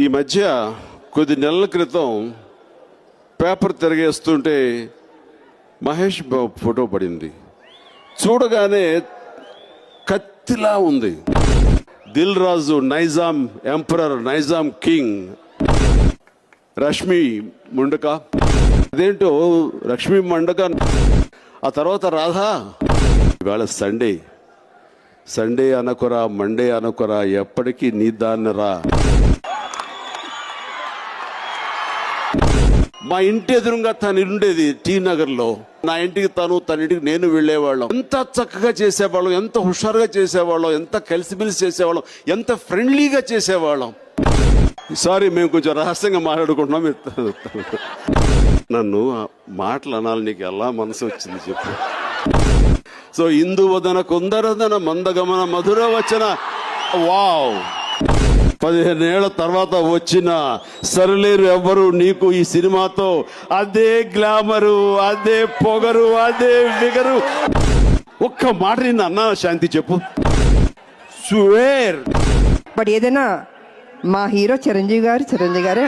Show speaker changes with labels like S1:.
S1: ఈ మధ్య కొద్ది నెలల క్రితం పేపర్ తిరగేస్తుంటే మహేష్ బాబు ఫోటో పడింది. చూడగానే కత్తిలా ఉంది. దిల్ రాజు, నైజాం ఎంపరర్, నైజాం కింగ్, రష్మి ముండక, అదేంటో లక్ష్మీ మండక, ఆ తర్వాత రాధా. ఇవాళ సండే అనకురా, మండే అనకురా, ఎప్పటికీ నీ దాన్ని రా. మా ఇంటి ఎదురుగా తను ఉండేది టీ నగర్లో. నా ఇంటికి తన ఇంటికి నేను వెళ్ళేవాళ్ళం. ఎంత చక్కగా చేసేవాళ్ళం, ఎంత హుషారుగా చేసేవాళ్ళం, ఎంత కలిసిమెలిసి చేసేవాళ్ళం, ఎంత ఫ్రెండ్లీగా చేసేవాళ్ళం. సారీ, మేము కొంచెం రహస్యంగా మాట్లాడుకుంటున్నాం. నన్ను మాటలు అనాలి, నీకు ఎలా మనసు వచ్చింది చెప్పు. సో ఇందువదన కుందరదన మందగమన మధుర వచన, వావ్. 15 ఏళ్ల తర్వాత వచ్చిన సరిలేరు ఎవ్వరు నీకు ఈ సినిమాతో. అదే గ్లామరు, అదే పొగరు, అదే ఫిగరు. ఒక్క మాట నిన్ను అన్నా శాంతి చెప్పు. స్వేర్.
S2: బట్ ఏదైనా మా హీరో చిరంజీవి గారే